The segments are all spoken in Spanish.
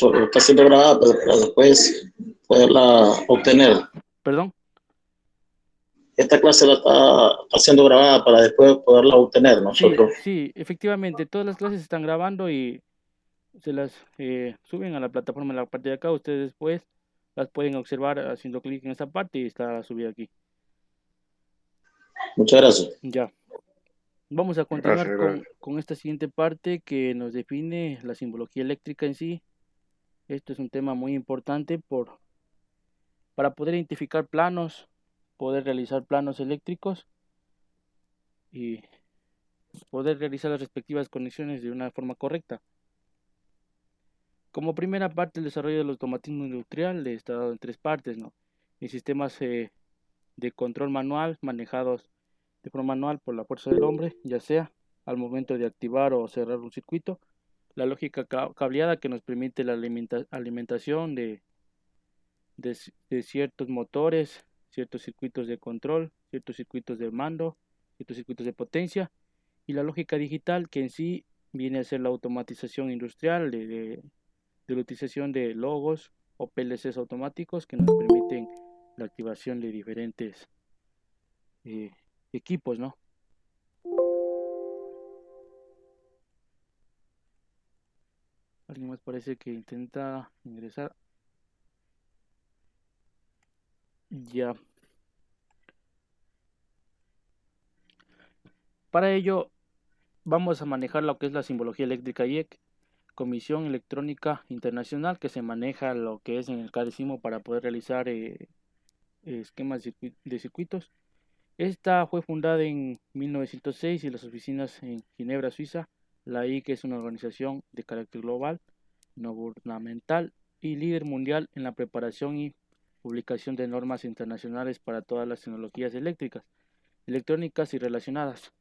está siendo grabada para después poderla obtener. Perdón. Esta clase la está siendo grabada para después poderla obtener Sí, nosotros. sí, efectivamente, todas las clases se están grabando y se las suben a la plataforma en la parte de acá. Ustedes después las pueden observar haciendo clic en esta parte y está subida aquí. Muchas gracias. Ya, vamos a continuar Gracias, gracias. con esta siguiente parte que nos define la simbología eléctrica en sí. Esto es un tema muy importante para poder identificar planos, poder realizar planos eléctricos y poder realizar las respectivas conexiones de una forma correcta. Como primera parte, el desarrollo del automatismo industrial está dado en tres partes, ¿no? En sistemas de control manual manejados de forma manual por la fuerza del hombre, ya sea al momento de activar o cerrar un circuito, la lógica cableada que nos permite la alimentación de ciertos motores, ciertos circuitos de control, ciertos circuitos de mando, ciertos circuitos de potencia, y la lógica digital que en sí viene a ser la automatización industrial de la utilización de logos o PLCs automáticos que nos permiten la activación de diferentes eh, equipos, ¿no? Alguien más parece que intenta ingresar. Ya. Para ello vamos a manejar lo que es la simbología eléctrica IEC, Comisión Electrónica Internacional, que se maneja lo que es en el CADESIMO para poder realizar esquemas de circuitos. Esta fue fundada en 1906 y las oficinas en Ginebra, Suiza. La IEC es una organización de carácter global, no gubernamental y líder mundial en la preparación y publicación de normas internacionales para todas las tecnologías eléctricas, electrónicas y relacionadas.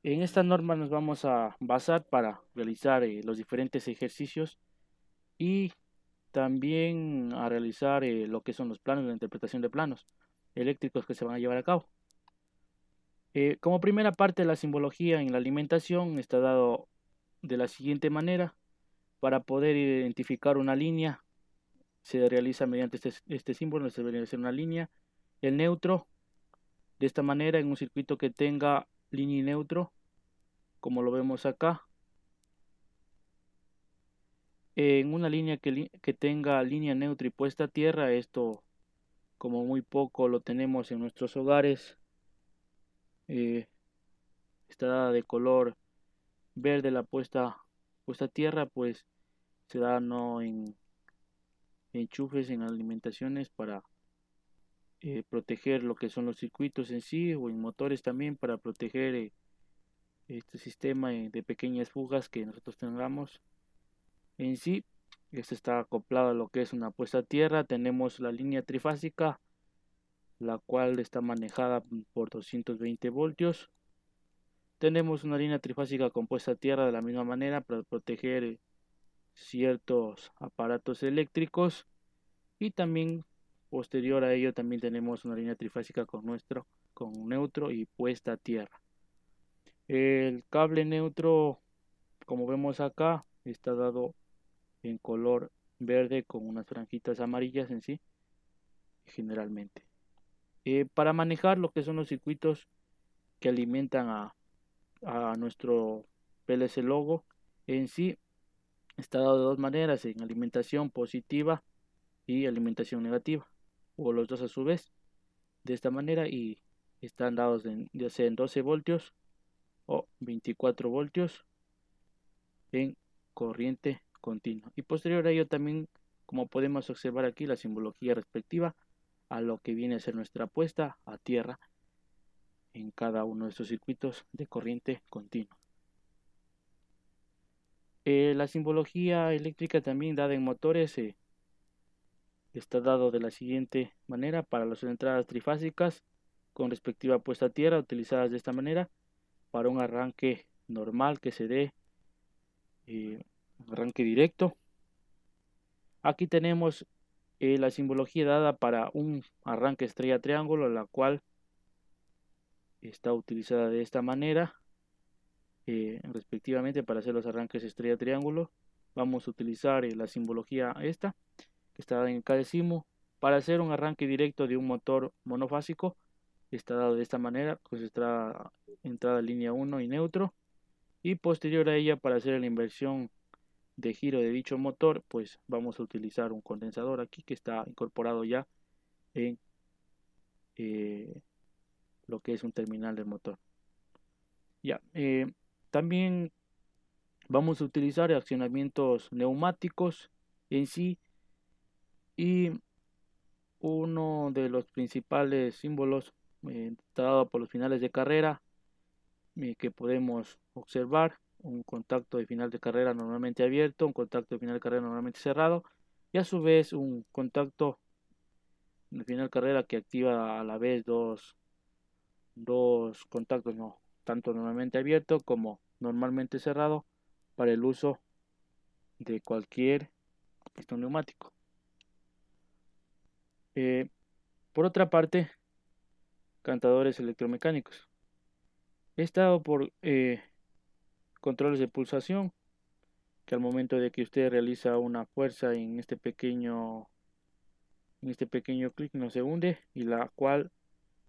En esta norma nos vamos a basar para realizar los diferentes ejercicios y también a realizar lo que son los planos, la interpretación de planos eléctricos que se van a llevar a cabo. Como primera parte, la simbología en la alimentación está dado de la siguiente manera. Para poder identificar una línea, se realiza mediante este símbolo, se debería ser una línea. El neutro, de esta manera, en un circuito que tenga línea y neutro, como lo vemos acá. En una línea que tenga línea neutra y puesta a tierra, esto como muy poco lo tenemos en nuestros hogares, eh, está de color verde la puesta a tierra, pues se da no en enchufes, en alimentaciones para proteger lo que son los circuitos en sí o en motores también para proteger este sistema de pequeñas fugas que nosotros tengamos en sí. Este está acoplado a lo que es una puesta a tierra. Tenemos la línea trifásica, la cual está manejada por 220 voltios. Tenemos una línea trifásica compuesta a tierra de la misma manera para proteger ciertos aparatos eléctricos y también posterior a ello también tenemos una línea trifásica con neutro y puesta a tierra. El cable neutro, como vemos acá, está dado en color verde con unas franjitas amarillas en sí, generalmente. Para manejar lo que son los circuitos que alimentan a nuestro PLC logo en sí, está dado de dos maneras, en alimentación positiva y alimentación negativa, o los dos a su vez, de esta manera, y están dados ya sea en 12 voltios o 24 voltios en corriente continua. Y posterior a ello también, como podemos observar aquí, la simbología respectiva a lo que viene a ser nuestra puesta a tierra en cada uno de estos circuitos de corriente continua. La simbología eléctrica también dada en motores está dado de la siguiente manera para las entradas trifásicas con respectiva puesta a tierra utilizadas de esta manera para un arranque normal que se dé arranque directo. Aquí tenemos la simbología dada para un arranque estrella triángulo, la cual está utilizada de esta manera respectivamente para hacer los arranques estrella triángulo. vamos a utilizar la simbología esta, que está en cada decimo, para hacer un arranque directo de un motor monofásico. Está dado de esta manera, pues está entrada línea 1 y neutro, y posterior a ella, para hacer la inversión de giro de dicho motor, pues vamos a utilizar un condensador aquí que está incorporado ya en lo que es un terminal del motor. Ya, también vamos a utilizar accionamientos neumáticos en sí, y uno de los principales símbolos dado por los finales de carrera que podemos observar: un contacto de final de carrera normalmente abierto, un contacto de final de carrera normalmente cerrado, y a su vez un contacto de final de carrera que activa a la vez dos contactos, no, tanto normalmente abierto como normalmente cerrado, para el uso de cualquier pistón neumático. Por otra parte, cantadores electromecánicos. He estado por controles de pulsación, que al momento de que usted realiza una fuerza en este pequeño clic no se hunde, y la cual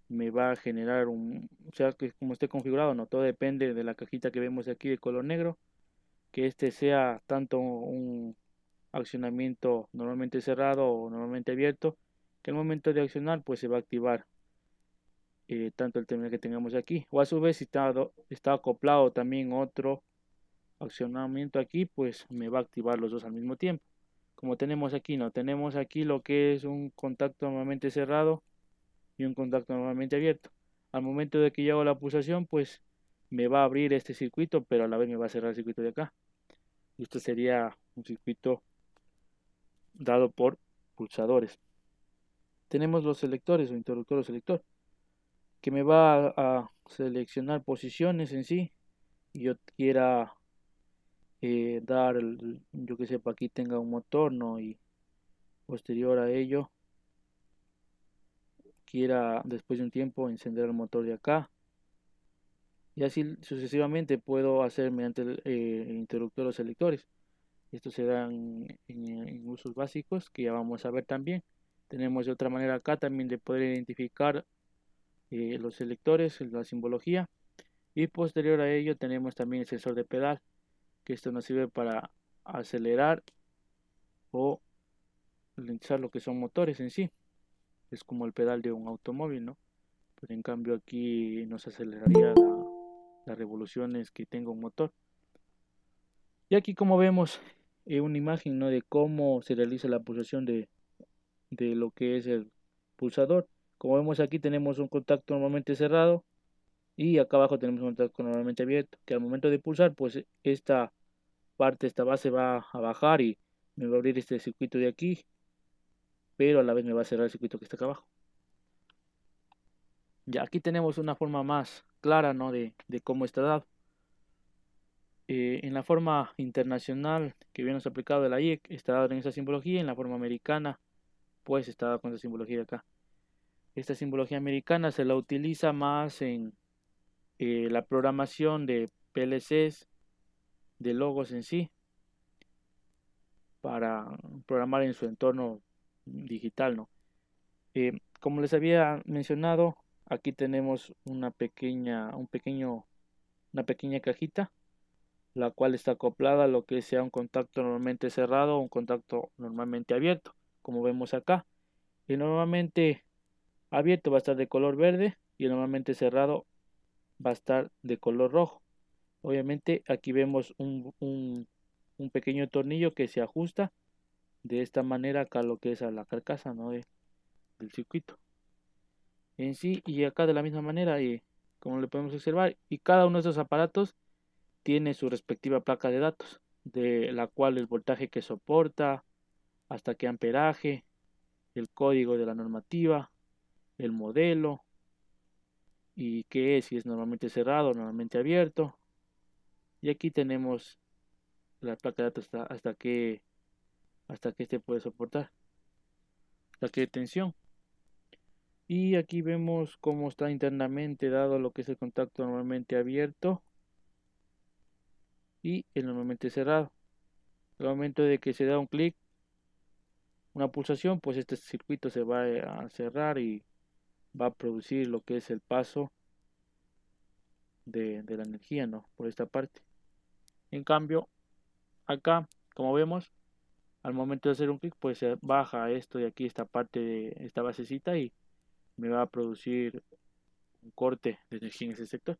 me va a generar o sea, que como esté configurado, no, todo depende de la cajita que vemos aquí de color negro, que este sea tanto un accionamiento normalmente cerrado o normalmente abierto, que al momento de accionar pues se va a activar tanto el terminal que tengamos aquí, o a su vez si está acoplado también otro accionamiento aquí, pues me va a activar los dos al mismo tiempo. Como tenemos aquí, no tenemos aquí lo que es un contacto normalmente cerrado y un contacto normalmente abierto. Al momento de que yo hago la pulsación, pues me va a abrir este circuito, pero a la vez me va a cerrar el circuito de acá. Y esto sería un circuito dado por pulsadores. Tenemos los selectores o interruptor selector, que me va a seleccionar posiciones en sí, y yo quiera dar, yo que sepa, aquí tenga un motor, ¿no? Y posterior a ello quiera después de un tiempo encender el motor de acá, y así sucesivamente puedo hacer mediante el interruptor o selectores. Esto se da en usos básicos que ya vamos a ver también. Tenemos de otra manera acá también de poder identificar los selectores, la simbología, y posterior a ello tenemos también el sensor de pedal, que esto nos sirve para acelerar o ralentizar lo que son motores en sí. Es como el pedal de un automóvil, ¿no? Pero en cambio aquí nos aceleraría las revoluciones que tenga un motor. Y aquí, como vemos, una imagen, ¿no?, de cómo se realiza la pulsación de lo que es el pulsador. Como vemos aquí tenemos un contacto normalmente cerrado, y acá abajo tenemos un contacto normalmente abierto, que al momento de pulsar pues esta base va a bajar y me va a abrir este circuito de aquí, pero a la vez me va a cerrar el circuito que está acá abajo. Ya aquí tenemos una forma más clara, ¿no?, de cómo está dado. En la forma internacional que habíamos aplicado de la IEC está dado en esta simbología, en la forma americana pues está dado con esta simbología de acá. Esta simbología americana se la utiliza más en la programación de PLCs, de logos en sí, para programar en su entorno digital, ¿no? Como les había mencionado, aquí tenemos una pequeña cajita, la cual está acoplada a lo que sea un contacto normalmente cerrado o un contacto normalmente abierto, como vemos acá. Y normalmente abierto va a estar de color verde, y el normalmente cerrado va a estar de color rojo. Obviamente aquí vemos un pequeño tornillo que se ajusta de esta manera acá lo que es a la carcasa, ¿no?, del circuito en sí. Y acá de la misma manera, como le podemos observar, y cada uno de estos aparatos tiene su respectiva placa de datos, de la cual el voltaje que soporta, hasta qué amperaje, el código de la normativa, el modelo, y qué es, si es normalmente cerrado o normalmente abierto. Y aquí tenemos la placa de datos hasta que este puede soportar, hasta qué tensión. Y aquí vemos cómo está internamente dado lo que es el contacto normalmente abierto y el normalmente cerrado. Al momento de que se da un clic, una pulsación, pues este circuito se va a cerrar y va a producir lo que es el paso de la energía, ¿no? Por esta parte. En cambio, acá, como vemos, al momento de hacer un clic, pues se baja esto de aquí, esta parte de esta basecita y me va a producir un corte de energía en ese sector.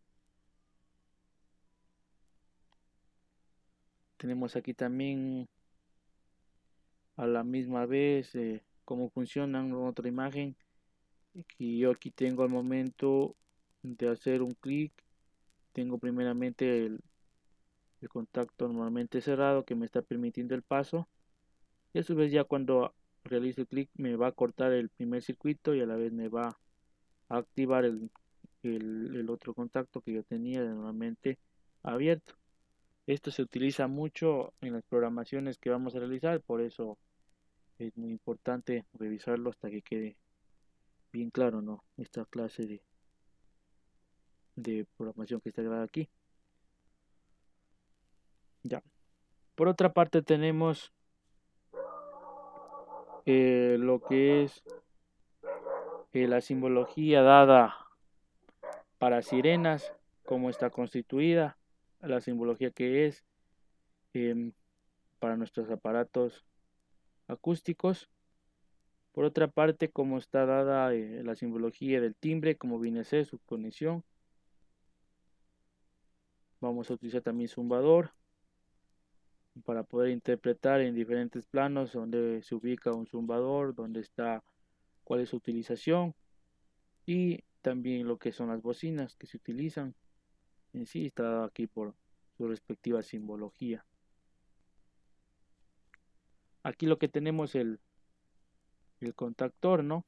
Tenemos aquí también a la misma vez cómo funcionan en otra imagen. Y yo aquí tengo al momento de hacer un clic, tengo primeramente el contacto normalmente cerrado que me está permitiendo el paso. Y a su vez ya cuando realizo el clic me va a cortar el primer circuito y a la vez me va a activar el otro contacto que yo tenía normalmente abierto. Esto se utiliza mucho en las programaciones que vamos a realizar, por eso es muy importante revisarlo hasta que quede bien claro, ¿no? Esta clase de programación que está grabada aquí. Ya. Por otra parte tenemos lo que es la simbología dada para sirenas, cómo está constituida, la simbología que es em, para nuestros aparatos acústicos. Por otra parte, cómo está dada la simbología del timbre, cómo viene a ser su conexión. Vamos a utilizar también zumbador para poder interpretar en diferentes planos donde se ubica un zumbador, dónde está, cuál es su utilización y también lo que son las bocinas que se utilizan. En sí está dado aquí por su respectiva simbología. Aquí lo que tenemos el contactor, ¿no?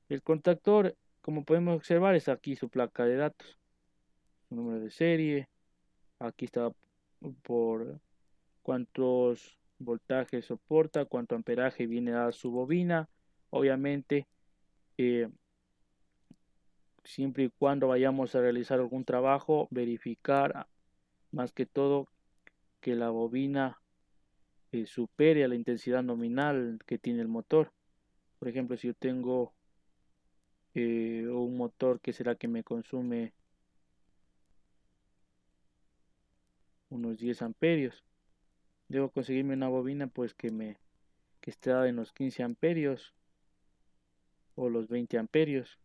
El contactor, como podemos observar, es aquí su placa de datos, su número de serie. Aquí está por cuántos voltajes soporta, cuánto amperaje viene a su bobina. Obviamente, eh, siempre y cuando vayamos a realizar algún trabajo, verificar más que todo que la bobina supere a la intensidad nominal que tiene el motor. Por ejemplo, si yo tengo un motor que será que me consume unos 10 amperios, debo conseguirme una bobina pues que esté en los 15 amperios o los 20 amperios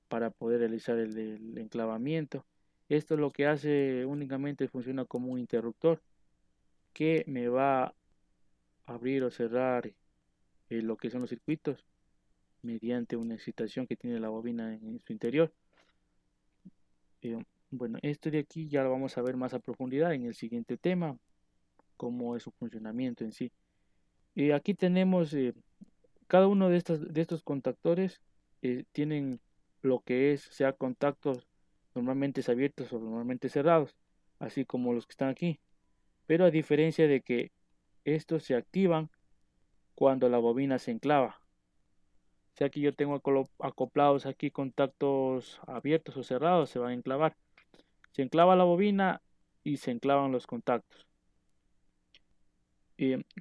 para poder realizar el enclavamiento. Esto lo que hace únicamente funciona como un interruptor que me va a abrir o cerrar lo que son los circuitos mediante una excitación que tiene la bobina en su interior. Eh, bueno, esto de aquí ya lo vamos a ver más a profundidad en el siguiente tema, cómo es su funcionamiento en sí. Y aquí tenemos cada uno de estos contactores tienen lo que es, sea contactos normalmente abiertos o normalmente cerrados, así como los que están aquí. Pero a diferencia de que estos se activan cuando la bobina se enclava. O sea que yo tengo acoplados aquí contactos abiertos o cerrados, se van a enclavar. Se enclava la bobina y se enclavan los contactos.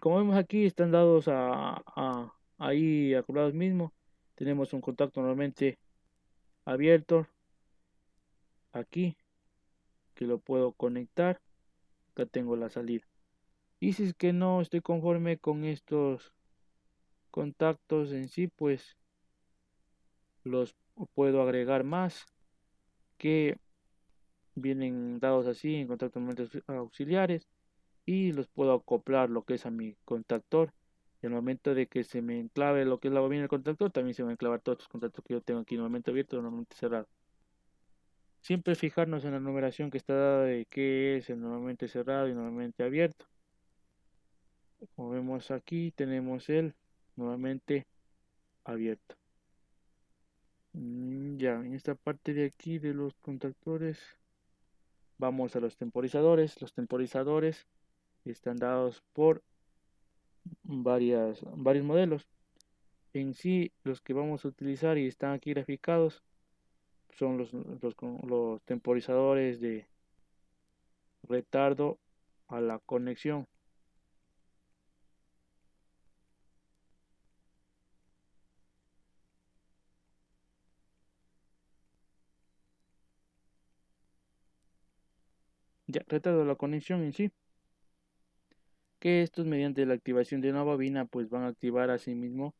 Como vemos aquí, están dados ahí acoplados mismo. Tenemos un contacto normalmente abierto aquí, que lo puedo conectar. Acá tengo la salida. Y si es que no estoy conforme con estos contactos en sí, pues los puedo agregar más que vienen dados así en contactos auxiliares y los puedo acoplar lo que es a mi contactor. Y al momento de que se me enclave lo que es la bobina del contactor, también se van a enclavar todos los contactos que yo tengo aquí normalmente abiertos o normalmente cerrados. Siempre fijarnos en la numeración que está dada de qué es el normalmente cerrado y normalmente abierto. Como vemos aquí, tenemos el normalmente abierto. Ya, en esta parte de aquí de los contactores, vamos a los temporizadores. Los temporizadores están dados por varios modelos. En sí, los que vamos a utilizar y están aquí graficados son los temporizadores de retardo a la conexión. Ya, retardo de la conexión en sí, que estos mediante la activación de una bobina pues van a activar asimismo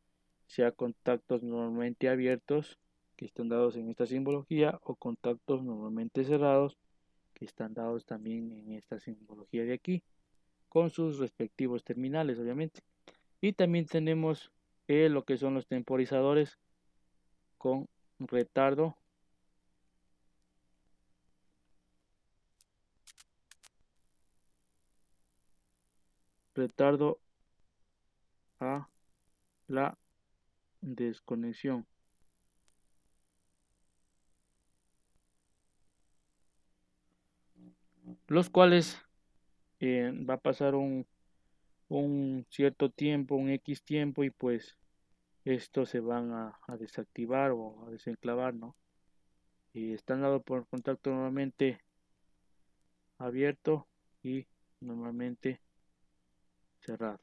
sea contactos normalmente abiertos que están dados en esta simbología o contactos normalmente cerrados que están dados también en esta simbología de aquí con sus respectivos terminales obviamente. Y también tenemos lo que son los temporizadores con retardo a la desconexión, los cuales va a pasar un cierto tiempo, un X tiempo, y pues estos se van a desactivar o a desenclavar, ¿no? Y están dados por contacto normalmente abierto y normalmente cerrado.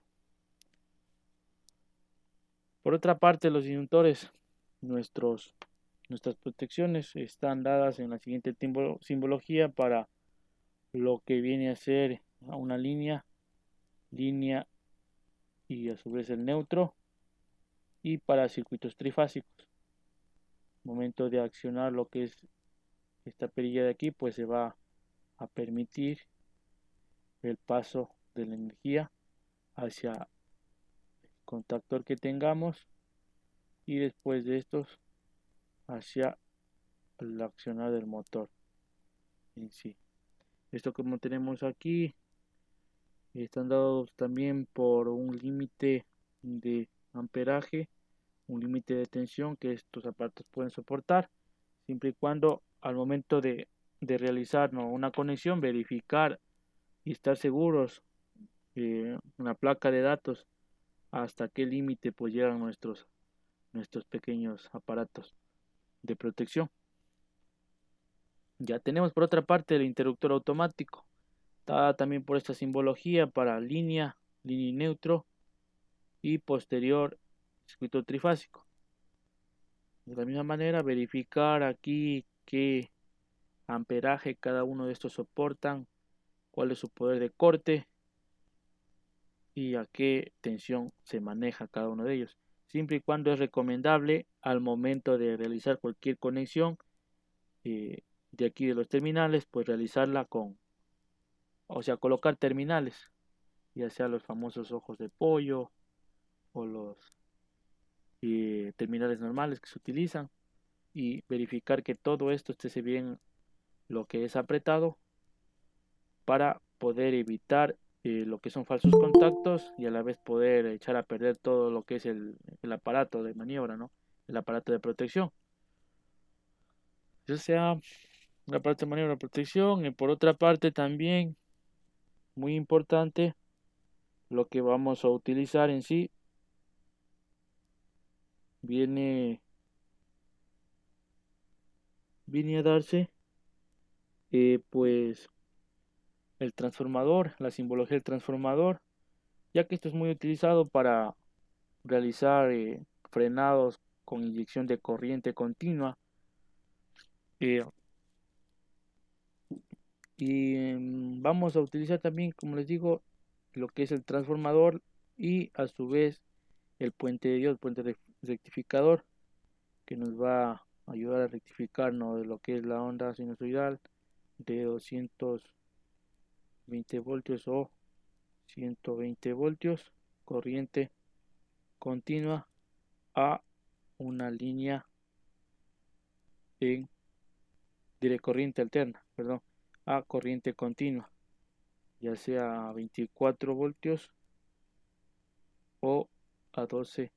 Por otra parte, los inductores, nuestras protecciones están dadas en la siguiente simbología para lo que viene a ser una línea y a su vez el neutro, y para circuitos trifásicos. Momento de accionar lo que es esta perilla de aquí, pues se va a permitir el paso de la energía hacia el contactor que tengamos y después de estos hacia el accionar del motor en sí. Esto como tenemos aquí están dados también por un límite de amperaje, un límite de tensión que estos aparatos pueden soportar, siempre y cuando al momento de realizar, ¿no?, una conexión, verificar y estar seguros en la placa de datos hasta qué límite pues llegan nuestros pequeños aparatos de protección. Ya tenemos por otra parte el interruptor automático, está también por esta simbología para línea y neutro y posterior circuito trifásico. De la misma manera verificar aquí qué amperaje cada uno de estos soportan, cuál es su poder de corte y a qué tensión se maneja cada uno de ellos, siempre y cuando es recomendable al momento de realizar cualquier conexión de aquí de los terminales, pues realizarla o sea, colocar terminales, ya sea los famosos ojos de pollo o los terminales normales que se utilizan, y verificar que todo esto esté bien lo que es apretado para poder evitar lo que son falsos contactos y a la vez poder echar a perder todo lo que es el aparato de maniobra, ¿no? El aparato de protección. Ya sea el aparato de maniobra de protección, y por otra parte también, muy importante, lo que vamos a utilizar en sí viene, viene a darse pues el transformador, la simbología del transformador, ya que esto es muy utilizado para realizar frenados con inyección de corriente continua. eh, Vamos a utilizar también, como les digo, lo que es el transformador y a su vez el puente de Dios, puente rectificador, que nos va a ayudar a rectificar, ¿no?, de lo que es la onda sinusoidal de 220 voltios o 120 voltios, corriente continua a una línea en corriente alterna, perdón, a corriente continua, ya sea a 24 voltios o a 12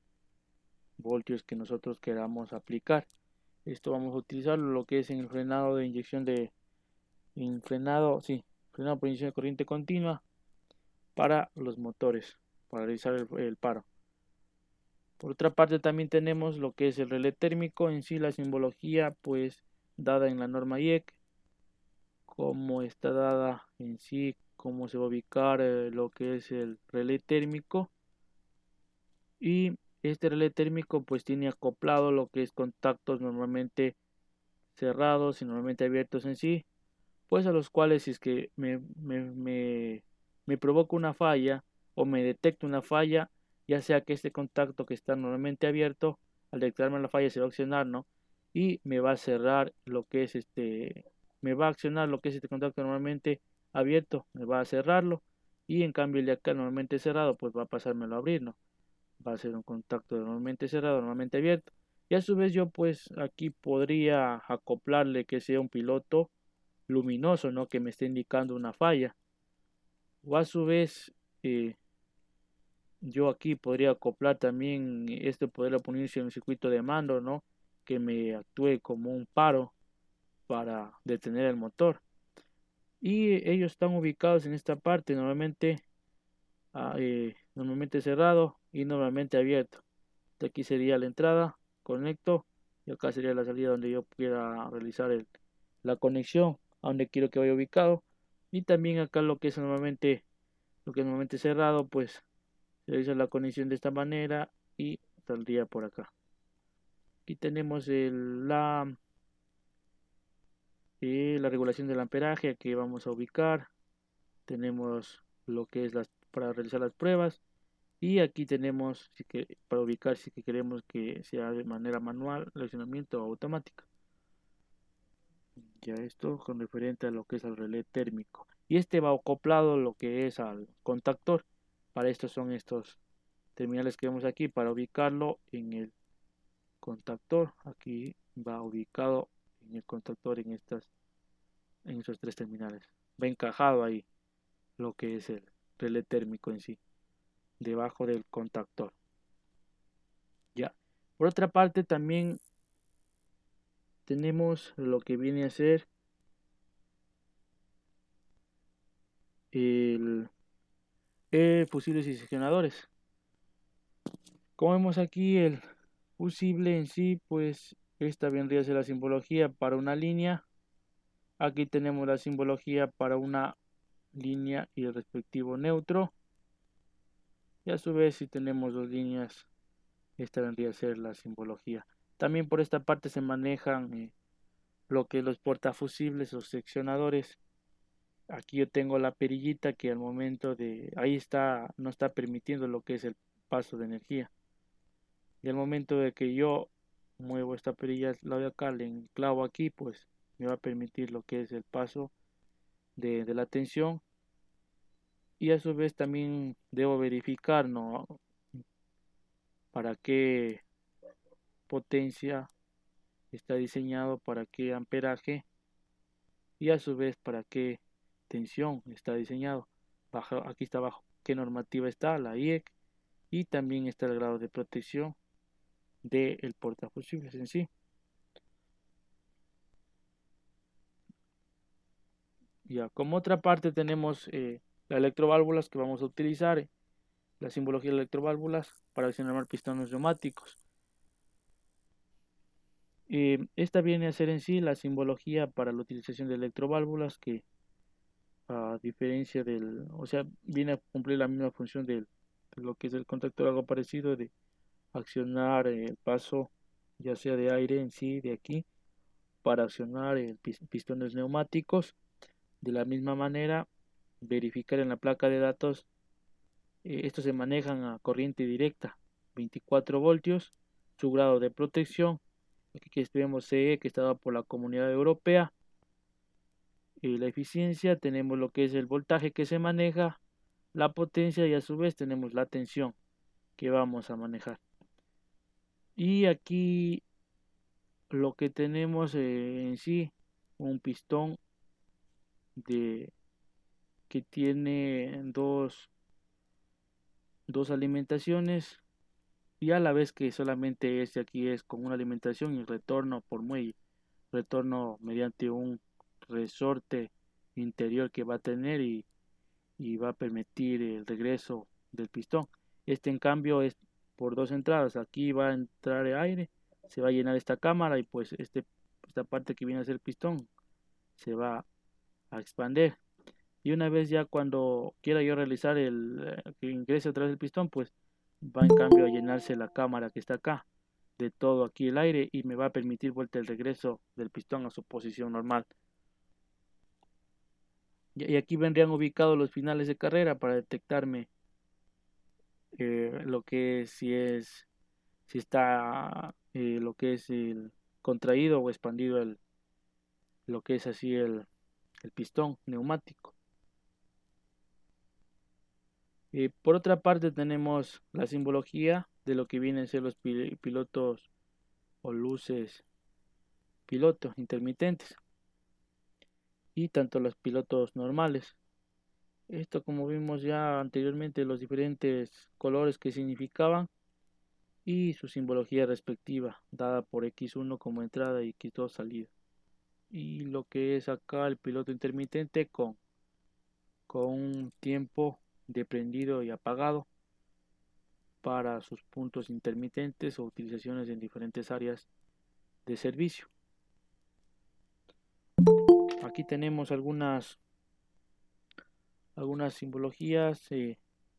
voltios que nosotros queramos aplicar. Esto vamos a utilizarlo lo que es en el frenado de inyección frenado por inyección de corriente continua para los motores, para realizar el paro. Por otra parte también tenemos lo que es el relé térmico, en sí la simbología pues dada en la norma IEC, cómo está dada en sí, cómo se va a ubicar lo que es el relé térmico, y este relé térmico pues tiene acoplado lo que es contactos normalmente cerrados y normalmente abiertos en sí, pues a los cuales si es que me provoca una falla o me detecta una falla, ya sea que este contacto que está normalmente abierto, al detectarme la falla se va a accionar, ¿no? Y me va a cerrar lo que es me va a accionar lo que es este contacto normalmente abierto, me va a cerrarlo, y en cambio el de acá normalmente cerrado, pues va a pasármelo a abrir, ¿no? Va a ser un contacto normalmente cerrado, normalmente abierto. Y a su vez yo pues aquí podría acoplarle que sea un piloto luminoso, ¿no? Que me esté indicando una falla. O a su vez, eh, yo aquí podría acoplar también, podría ponerse en un circuito de mando, ¿no? Que me actúe como un paro para detener el motor. Y ellos están ubicados en esta parte, normalmente cerrado y normalmente abierto. De aquí sería la entrada, conecto, y acá sería la salida donde yo pueda realizar la conexión a donde quiero que vaya ubicado. Y también acá lo que es normalmente cerrado, pues se realiza la conexión de esta manera y saldría por acá. Aquí tenemos la regulación del amperaje que vamos a ubicar. Tenemos lo que es para realizar las pruebas. Y aquí tenemos para ubicar si que queremos que sea de manera manual, relacionamiento o automática. Ya esto con referente a lo que es el relé térmico. Y este va acoplado lo que es al contactor. Para esto son estos terminales que vemos aquí para ubicarlo en el contactor. Aquí va ubicado en el contactor en estos tres terminales. Va encajado ahí lo que es el relé térmico en sí, debajo del contactor. Ya. Por otra parte también tenemos lo que viene a ser el, fusibles y seccionadores. Como vemos aquí, el fusible en sí, pues esta vendría a ser la simbología para una línea. Aquí tenemos la simbología para una línea y el respectivo neutro. Y a su vez, si tenemos dos líneas, esta vendría a ser la simbología. También por esta parte se manejan lo que es los portafusibles o seccionadores. Aquí yo tengo la perillita que al momento ahí está, no está permitiendo lo que es el paso de energía. Y al momento de que yo muevo esta perilla al lado de acá, le enclavo aquí, pues me va a permitir lo que es el paso de la tensión. Y a su vez también debo verificar, ¿no? Para qué potencia está diseñado, para qué amperaje y a su vez para qué tensión está diseñado. Aquí está abajo qué normativa está, la IEC, y también está el grado de protección del portafusibles en sí. Ya, como otra parte tenemos las electroválvulas que vamos a utilizar, la simbología de electroválvulas para accionar pistones neumáticos. Esta viene a ser en sí la simbología para la utilización de electroválvulas que a diferencia o sea, viene a cumplir la misma función de lo que es el contactor, algo parecido de accionar el paso ya sea de aire en sí de aquí para accionar pistones neumáticos. De la misma manera, verificar en la placa de datos, estos se manejan a corriente directa, 24 voltios, su grado de protección, aquí que vemos CE que está dado por la Comunidad Europea, la eficiencia, tenemos lo que es el voltaje que se maneja, la potencia y a su vez tenemos la tensión que vamos a manejar. Y aquí lo que tenemos en sí, un pistón que tiene dos alimentaciones y a la vez que solamente este aquí es con una alimentación y retorno por muelle, retorno mediante un resorte interior que va a tener y va a permitir el regreso del pistón. Este en cambio es por dos entradas, aquí va a entrar el aire, se va a llenar esta cámara y pues esta parte que viene a ser el pistón se va a expandir. Y una vez ya cuando quiera yo realizar que ingrese otra vez el pistón, pues va en cambio a llenarse la cámara que está acá de todo aquí el aire y me va a permitir vuelta el regreso del pistón a su posición normal. Y aquí vendrían ubicados los finales de carrera para detectarme lo que es, si está lo que es el contraído o expandido lo que es así el pistón neumático. Por otra parte tenemos la simbología de lo que vienen a ser los pilotos o luces pilotos intermitentes y tanto los pilotos normales. Esto, como vimos ya anteriormente, los diferentes colores que significaban y su simbología respectiva, dada por X1 como entrada y X2 salida. Y lo que es acá el piloto intermitente con un tiempo de prendido y apagado para sus puntos intermitentes o utilizaciones en diferentes áreas de servicio. Aquí tenemos algunas simbologías,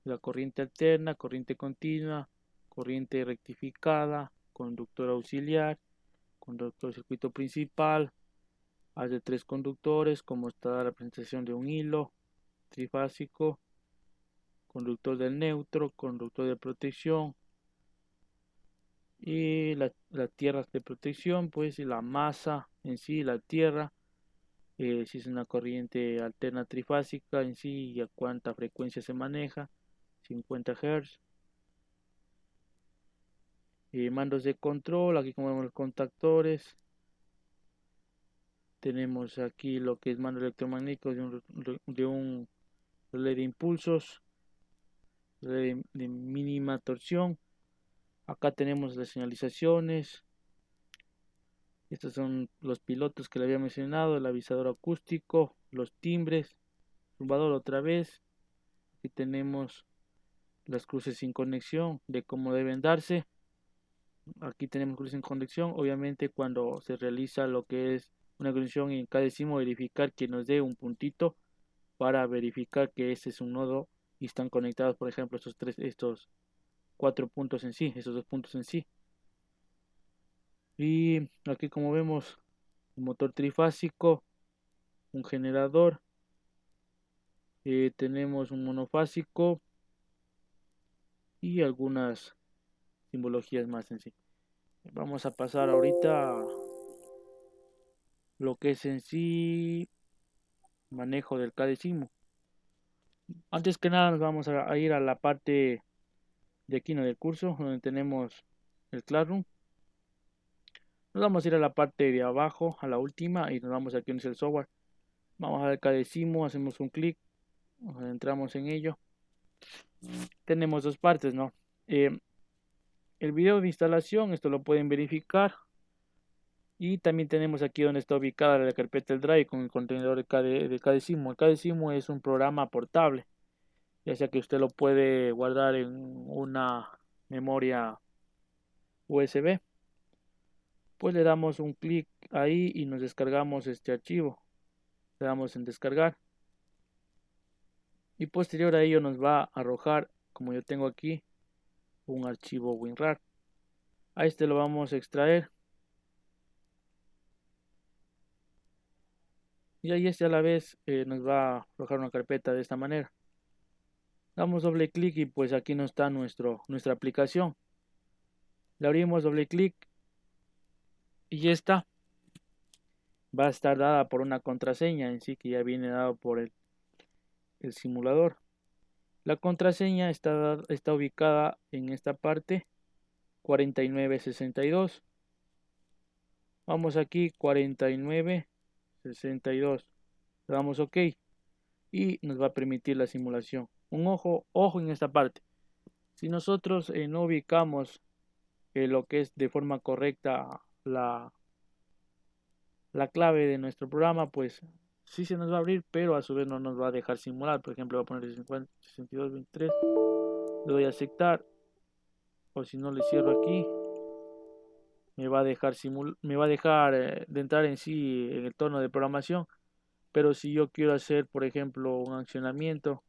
la corriente alterna, corriente continua, corriente rectificada, conductor auxiliar, conductor de circuito principal, haz de 3 conductores, como está la presentación de un hilo trifásico, conductor del neutro, conductor de protección y las tierras de protección, pues y la masa en sí, la tierra, si es una corriente alterna trifásica en sí y a cuánta frecuencia se maneja, 50 Hz. Mandos de control, aquí como vemos los contactores, tenemos aquí lo que es mando electromagnético de un relé de impulsos, relé de mínima torsión. Acá tenemos las señalizaciones. Estos son los pilotos que le había mencionado, el avisador acústico, los timbres, zumbador otra vez. Aquí tenemos las cruces sin conexión, de cómo deben darse. Aquí tenemos cruces sin conexión, obviamente cuando se realiza lo que es una conexión en cada décimo, verificar que nos dé un puntito para verificar que este es un nodo y están conectados, por ejemplo, estos 4 puntos en sí, estos 2 puntos en sí. Y aquí como vemos un motor trifásico, un generador, tenemos un monofásico y algunas simbologías más en sí. Vamos a pasar ahorita a lo que es en sí manejo del cadecimo. Antes que nada nos vamos a ir a la parte de aquí, ¿no?, del curso, donde tenemos el Classroom. Nos vamos a ir a la parte de abajo, a la última, y nos vamos aquí donde es el software. Vamos a ver cadecimo, hacemos un clic, entramos en ello. Tenemos dos partes, ¿no? El video de instalación, esto lo pueden verificar. Y también tenemos aquí donde está ubicada la carpeta del Drive con el contenedor de cadecimo. El cadecimo es un programa portable, ya sea que usted lo puede guardar en una memoria USB. Pues le damos un clic ahí y nos descargamos este archivo. Le damos en descargar. Y posterior a ello nos va a arrojar, como yo tengo aquí, un archivo WinRAR. A este lo vamos a extraer. Y ahí este a la vez nos va a arrojar una carpeta de esta manera. Damos doble clic y pues aquí no está nuestra aplicación. Le abrimos doble clic y ya está. Va a estar dada por una contraseña en sí que ya viene dado por el simulador. La contraseña está ubicada en esta parte 4962. Vamos aquí 4962. Le damos OK y nos va a permitir la simulación. Un ojo en esta parte. Si nosotros no ubicamos lo que es de forma correcta la clave de nuestro programa, pues sí se nos va a abrir, pero a su vez no nos va a dejar simular. Por ejemplo, voy a poner 50, 62, 23, le doy a aceptar, o si no le cierro aquí, me va a dejar de entrar en sí en el tono de programación. Pero si yo quiero hacer, por ejemplo, un accionamiento,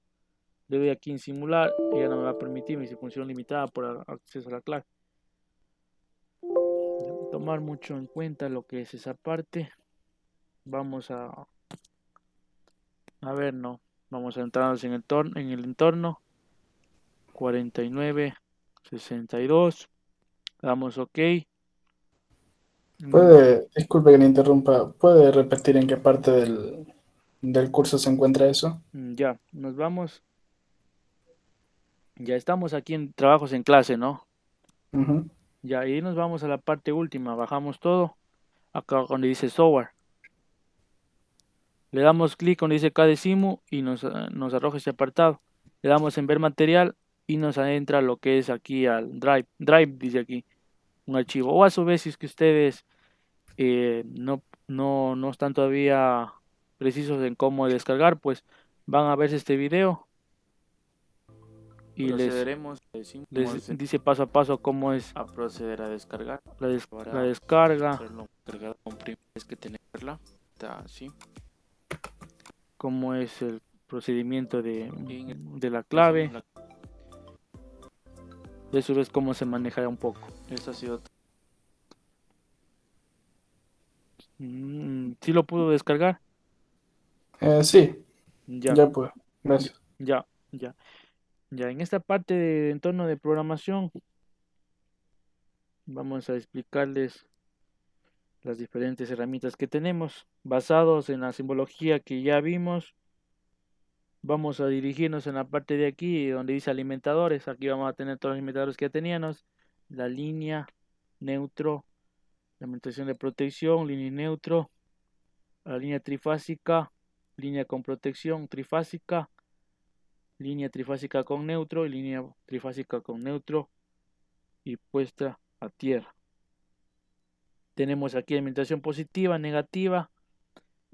le doy aquí en simular y ya no me va a permitir mi función limitada por acceso a la clave. Tomar mucho en cuenta lo que es esa parte. Vamos a A ver, no. Vamos a entrarnos en el entorno. 49, 62. Damos OK. Disculpe que le interrumpa, ¿puede repetir en qué parte del curso se encuentra eso? Ya, nos vamos. Ya estamos aquí en trabajos en clase, ¿no? Ujú. Ya, ahí nos vamos a la parte última. Bajamos todo. Acá donde dice software. Le damos clic donde dice KDecimu y nos arroja este apartado. Le damos en ver material y nos adentra lo que es aquí al Drive. Drive dice aquí, un archivo. O a su vez, si es que ustedes no están todavía precisos en cómo descargar, pues van a ver este video y Procederemos, les decimos dice paso a paso cómo es a proceder a descargar. la descarga, Hacerlo cargado con es que tenerla. Está así. cómo es el procedimiento Y de la clave. la- Y a su vez cómo se maneja un poco. Esto ha sido ¿Sí lo pudo descargar? Sí, Ya, ya pues, gracias. ya, ya. Ya, en esta parte de entorno de programación vamos a explicarles las diferentes herramientas que tenemos. Basados en la simbología que ya vimos, vamos a dirigirnos en la parte de aquí donde dice alimentadores. Aquí vamos a tener todos los alimentadores que ya teníamos. La línea, neutro, la alimentación de protección, línea y neutro, la línea trifásica, línea con protección, trifásica, línea trifásica con neutro y línea trifásica con neutro y puesta a tierra. Tenemos aquí alimentación positiva, negativa.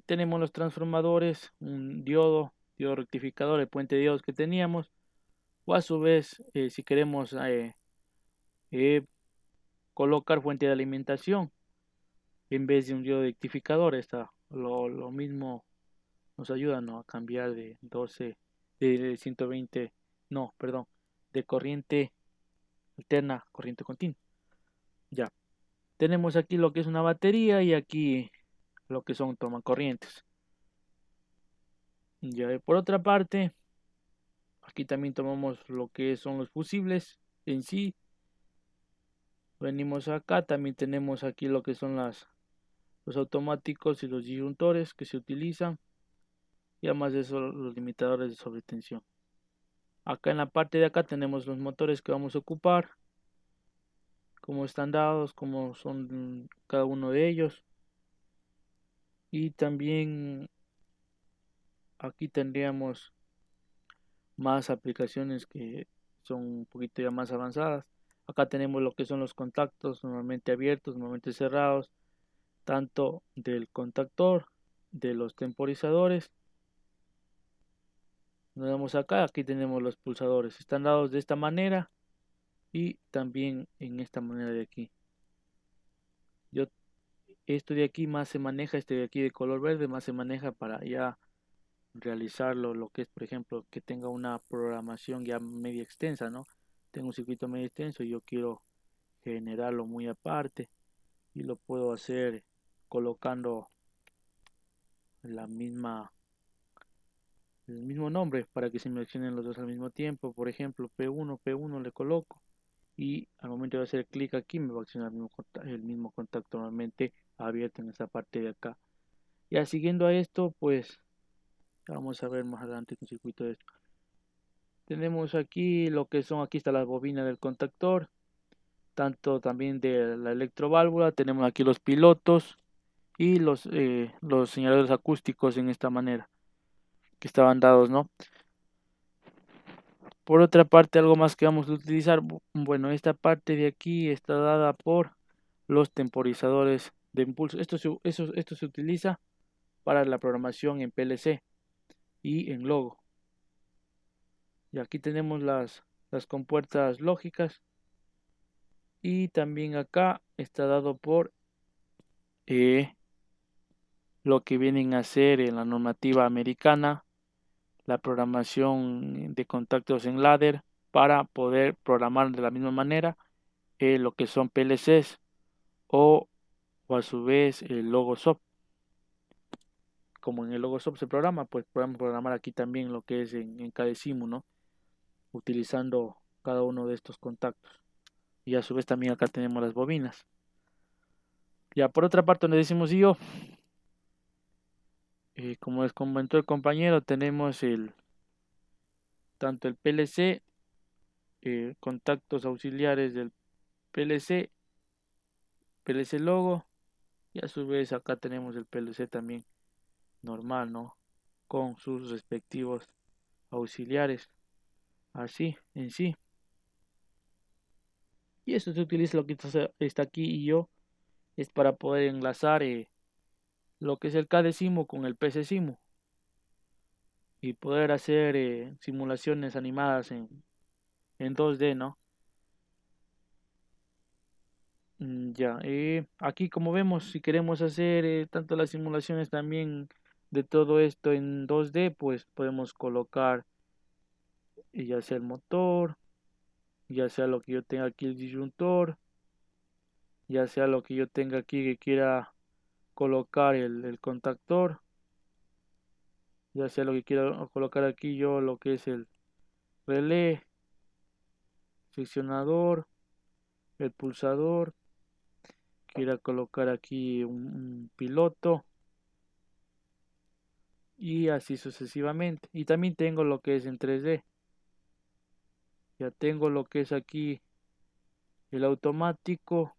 Tenemos los transformadores, un diodo, diodo rectificador, el puente de diodos que teníamos. O a su vez, si queremos eh, colocar fuente de alimentación en vez de un diodo rectificador, está lo mismo nos ayuda, ¿no?, a cambiar de 12, de 120, no, perdón, de corriente alterna a corriente continua. Ya. Tenemos aquí lo que es una batería y aquí lo que son tomacorrientes. Ya, por otra parte, aquí también tomamos lo que son los fusibles en sí. Venimos acá, también tenemos aquí lo que son los automáticos y los disyuntores que se utilizan. Y además de eso, los limitadores de sobretensión. Acá en la parte de acá tenemos los motores que vamos a ocupar, cómo están dados, cómo son cada uno de ellos. Y también aquí tendríamos más aplicaciones que son un poquito ya más avanzadas. Acá tenemos lo que son los contactos, normalmente abiertos, normalmente cerrados, tanto del contactor, de los temporizadores. Nos damos acá, aquí tenemos los pulsadores, están dados de esta manera y también en esta manera de aquí. Yo, esto de aquí más se maneja, este de aquí de color verde más se maneja para ya realizarlo, lo que es, por ejemplo, que tenga una programación ya media extensa, ¿no? Tengo un circuito medio extenso y yo quiero generarlo muy aparte y lo puedo hacer colocando la misma, el mismo nombre para que se me accionen los dos al mismo tiempo. Por ejemplo, P1 le coloco y al momento de hacer clic aquí me va a accionar el mismo contacto normalmente abierto en esta parte de acá. Ya siguiendo a esto, pues vamos a ver más adelante un circuito de esto. Tenemos aquí lo que son, aquí está la bobina del contactor, tanto también de la electroválvula, tenemos aquí los pilotos y los señaladores acústicos en esta manera, que estaban dados, ¿no? Por otra parte, algo más que vamos a utilizar, bueno, esta parte de aquí está dada por los temporizadores de impulso. Esto se utiliza para la programación en PLC y en Logo. Y aquí tenemos las compuertas lógicas. Y también acá está dado por lo que vienen a ser en la normativa americana, la programación de contactos en ladder para poder programar de la misma manera lo que son PLCs o a su vez el Logo Soft. como en el Logosoft se programa, pues podemos programar aquí también lo que es en Cadecimu, ¿no? Utilizando cada uno de estos contactos. Y a su vez también acá tenemos las bobinas. Ya por otra parte, donde decimos IO, como les comentó el compañero, tenemos tanto el PLC, contactos auxiliares del PLC, PLC logo, y a su vez acá tenemos el PLC también normal, ¿no? Con sus respectivos auxiliares, así en sí. Y eso se utiliza lo que está aquí y yo, es para poder enlazar lo que es el KDCIMO con el PCCIMO y poder hacer simulaciones animadas en 2D, ¿no? Ya, aquí como vemos, si queremos hacer tanto las simulaciones también de todo esto en 2D, pues podemos colocar ya sea el motor, ya sea lo que yo tenga aquí el disyuntor, ya sea lo que yo tenga aquí que quiera colocar el contactor, ya sea lo que quiera colocar aquí yo lo que es el relé, seccionador, el pulsador, quiera colocar aquí un piloto y así sucesivamente. Y también tengo lo que es en 3D. Ya tengo lo que es aquí el automático,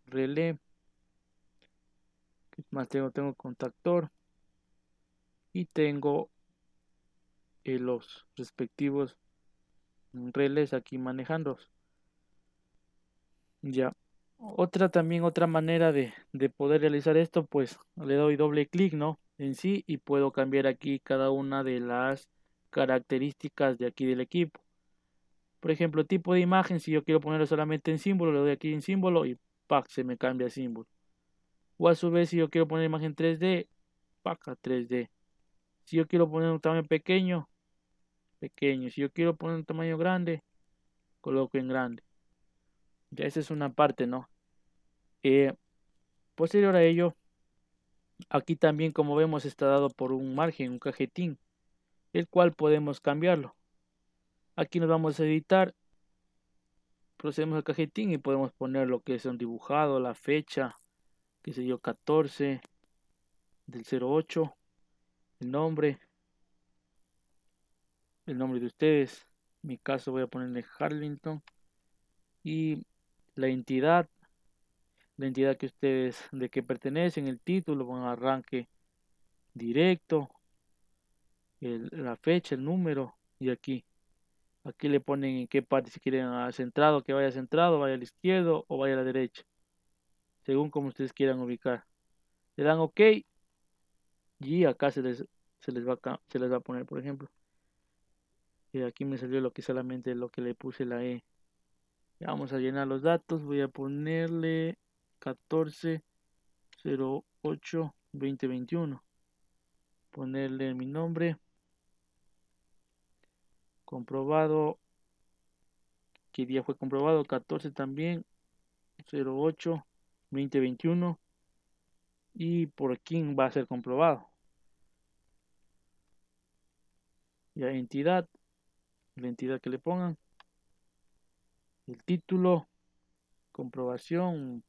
relé, ¿qué más tengo contactor y tengo los respectivos relés aquí manejando. Ya. Otra manera de poder realizar esto, pues le doy doble clic, ¿no? En sí y puedo cambiar aquí cada una de las características de aquí del equipo. Por ejemplo, tipo de imagen, si yo quiero ponerlo solamente en símbolo, le doy aquí en símbolo y ¡pac! Se me cambia a símbolo. O a su vez, si yo quiero poner imagen 3D, ¡pac! A 3D. Si yo quiero poner un tamaño pequeño, pequeño. Si yo quiero poner un tamaño grande, coloco en grande. Ya esa es una parte, ¿no? Posterior a ello, aquí también como vemos está dado por un margen, un cajetín, el cual podemos cambiarlo. Aquí nos vamos a editar, procedemos al cajetín y podemos poner lo que es un dibujado, la fecha, qué sé yo, 14 del 08, el nombre de ustedes. En mi caso voy a ponerle Harlington y la entidad, que ustedes de que pertenecen, el título, con arranque directo, la fecha, el número y aquí. Aquí le ponen en qué parte, si quieren centrado, que vaya centrado, vaya al izquierdo o vaya a la derecha, según como ustedes quieran ubicar. Le dan OK y acá se les va a poner, por ejemplo. Y aquí me salió lo que solamente lo que le puse la E. Ya vamos a llenar los datos. Voy a ponerle 14/08/2021. Ponerle mi nombre. Comprobado. ¿Qué día fue comprobado? 14 también. 08/2021. Y por quién va a ser comprobado. Ya entidad. La entidad que le pongan. El título. Comprobación.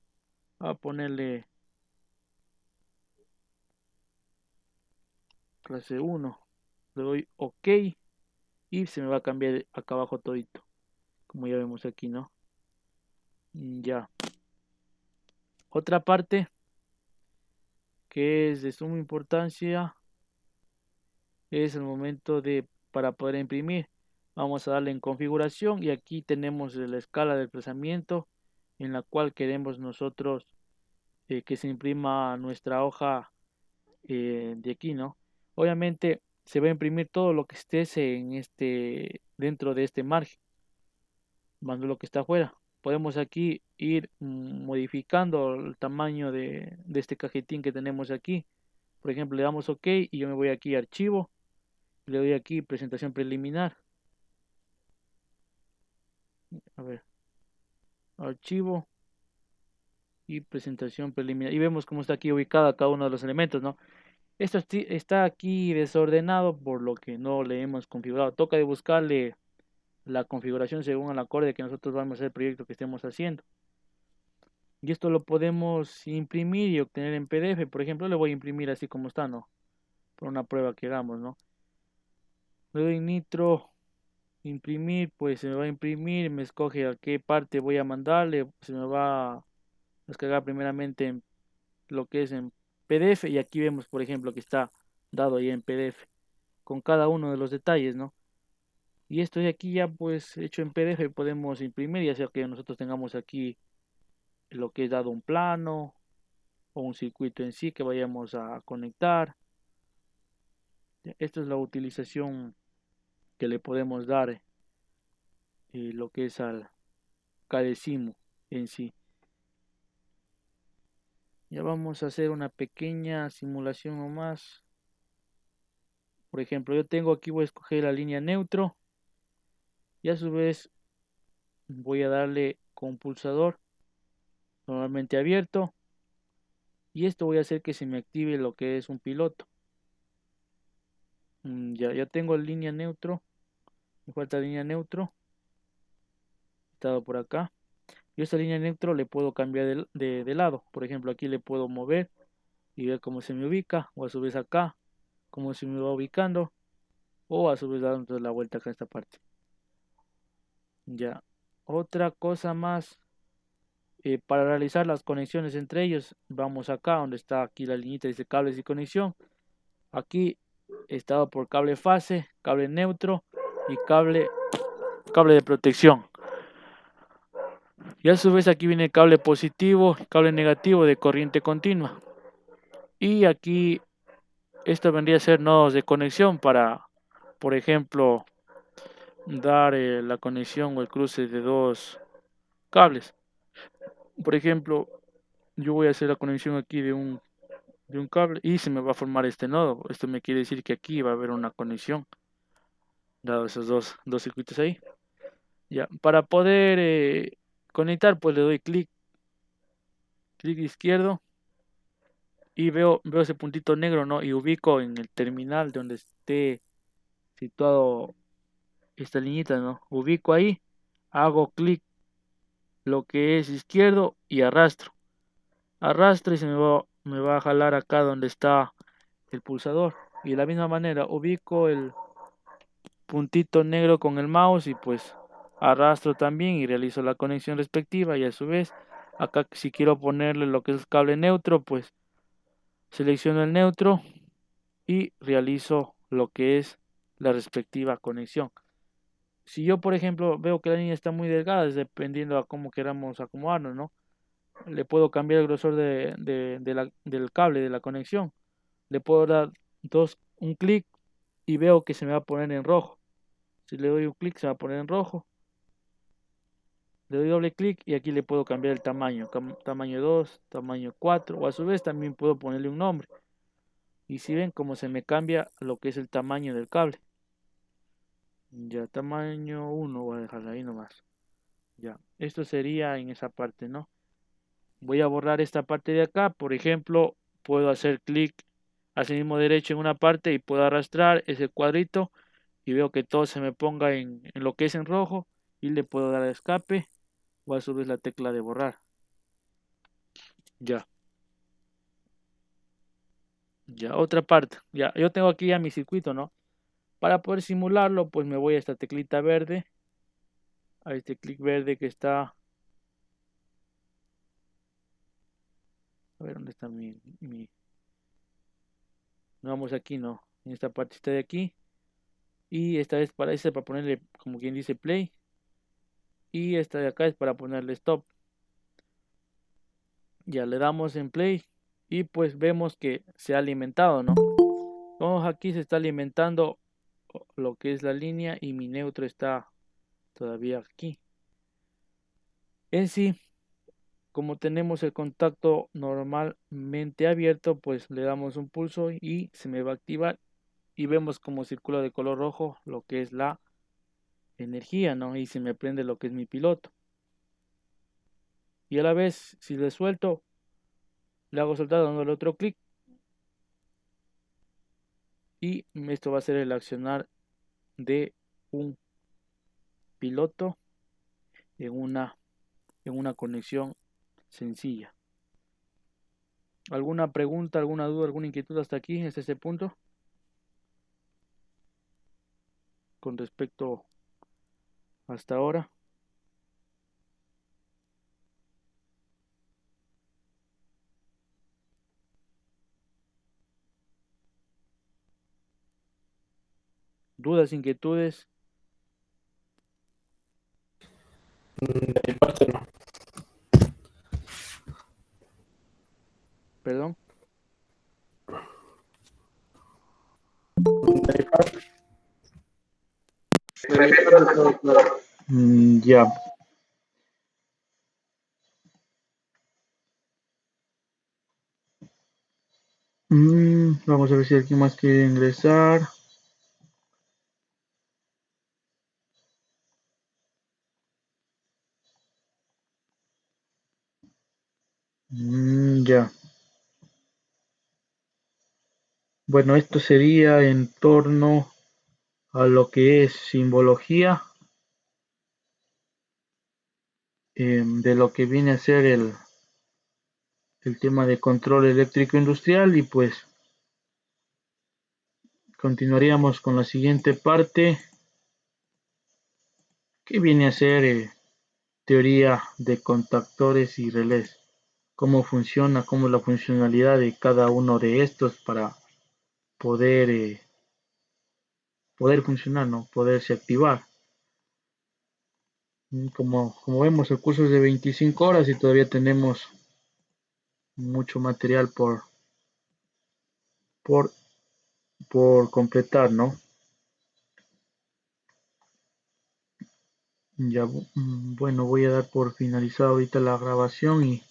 A ponerle clase 1. Le doy OK. Y se me va a cambiar acá abajo todito. Como ya vemos aquí, ¿no? Ya. Otra parte que es de suma importancia es el momento para poder imprimir. Vamos a darle en configuración y aquí tenemos la escala de desplazamiento en la cual queremos nosotros que se imprima nuestra hoja de aquí, ¿no? Obviamente se va a imprimir todo lo que esté dentro de este margen, más lo que está afuera. Podemos aquí ir modificando el tamaño de este cajetín que tenemos aquí. Por ejemplo, le damos OK y yo me voy aquí a archivo. Le doy aquí presentación preliminar. A ver, archivo y presentación preliminar. Y vemos cómo está aquí ubicada cada uno de los elementos, ¿no? Esto está aquí desordenado por lo que no le hemos configurado. Toca de buscarle la configuración según el acorde que nosotros vamos a hacer el proyecto que estemos haciendo. Y esto lo podemos imprimir y obtener en PDF. Por ejemplo, le voy a imprimir así como está, ¿no? Por una prueba que hagamos, ¿no? Le doy nitro, imprimir, pues se me va a imprimir, me escoge a qué parte voy a mandarle, se me va a descargar primeramente en lo que es en PDF y aquí vemos, por ejemplo, que está dado ahí en PDF con cada uno de los detalles, ¿no? Y esto de aquí ya pues hecho en PDF podemos imprimir, ya sea que nosotros tengamos aquí lo que es dado un plano o un circuito en sí que vayamos a conectar. Esta es la utilización que le podemos dar lo que es al Cadecimu en sí. Ya vamos a hacer una pequeña simulación nomás. Por ejemplo, yo tengo aquí, voy a escoger la línea neutro y a su vez voy a darle con pulsador normalmente abierto y esto voy a hacer que se me active lo que es un piloto. Ya tengo línea neutro, me falta línea neutro, estado por acá. Yo esta línea neutro le puedo cambiar de lado, por ejemplo aquí le puedo mover y ver cómo se me ubica, o a su vez acá, cómo se me va ubicando, o a su vez dando la vuelta acá a esta parte. Ya, otra cosa más, para realizar las conexiones entre ellos, vamos acá donde está aquí la liñita, dice cables y conexión. Aquí está por cable fase, cable neutro y cable de protección. Y a su vez aquí viene el cable positivo, cable negativo de corriente continua. Y aquí esto vendría a ser nodos de conexión para, por ejemplo, dar la conexión o el cruce de dos cables. Por ejemplo, yo voy a hacer la conexión aquí de un cable y se me va a formar este nodo. Esto me quiere decir que aquí va a haber una conexión, dado esos dos circuitos ahí. Ya, para poder conectar, pues le doy clic izquierdo y veo ese puntito negro, ¿no? Y ubico en el terminal donde esté situado esta liñita, ¿no? Ubico ahí, hago clic lo que es izquierdo y arrastro. Arrastro y se me va a jalar acá donde está el pulsador. Y de la misma manera ubico el puntito negro con el mouse y pues arrastro también y realizo la conexión respectiva. Y a su vez, acá si quiero ponerle lo que es cable neutro, pues selecciono el neutro y realizo lo que es la respectiva conexión. Si yo, por ejemplo, veo que la línea está muy delgada, es dependiendo a cómo queramos acomodarnos, ¿no? Le puedo cambiar el grosor del cable, de la conexión. Le puedo dar un clic y veo que se me va a poner en rojo. Si le doy un clic se va a poner en rojo. Le doy doble clic y aquí le puedo cambiar el tamaño. Tamaño 2, tamaño 4 o a su vez también puedo ponerle un nombre. Y si ven cómo se me cambia lo que es el tamaño del cable. Ya, tamaño 1 voy a dejarlo ahí nomás. Ya, esto sería en esa parte, ¿no? Voy a borrar esta parte de acá. Por ejemplo, puedo hacer clic hacia mismo derecho en una parte y puedo arrastrar ese cuadrito y veo que todo se me ponga en lo que es en rojo y le puedo dar a escape o a su vez la tecla de borrar. Ya. Ya, otra parte. Ya, yo tengo aquí ya mi circuito, ¿no? Para poder simularlo, pues me voy a esta teclita verde, a este clic verde que está. A ver, ¿dónde está Vamos aquí, ¿no? En esta partita de aquí. Y esta es para ponerle, como quien dice, play. Y esta de acá es para ponerle stop. Ya le damos en play. Y pues vemos que se ha alimentado, ¿no? Vamos, aquí se está alimentando lo que es la línea y mi neutro está todavía aquí. En sí, como tenemos el contacto normalmente abierto, pues le damos un pulso y se me va a activar y vemos como circula de color rojo lo que es la energía, ¿no? Y se me prende lo que es mi piloto. Y a la vez, si le suelto, le hago soltar dándole otro clic Y esto va a ser el accionar de un piloto en una conexión sencilla. ¿Alguna pregunta, alguna duda, alguna inquietud hasta aquí, hasta este punto? Con respecto hasta ahora. ¿Dudas, inquietudes? De mi parte no. Perdón. De mi parte, todo claro. Ya. Vamos a ver si alguien más quiere ingresar. Ya. Bueno, esto sería en torno a lo que es simbología de lo que viene a ser el tema de control eléctrico industrial y pues continuaríamos con la siguiente parte que viene a ser teoría de contactores y relés. Cómo funciona, cómo es la funcionalidad de cada uno de estos para poder, poder funcionar, ¿no? Poderse activar. Como vemos, el curso es de 25 horas y todavía tenemos mucho material por, por completar, ¿no? Ya, bueno, voy a dar por finalizada ahorita la grabación y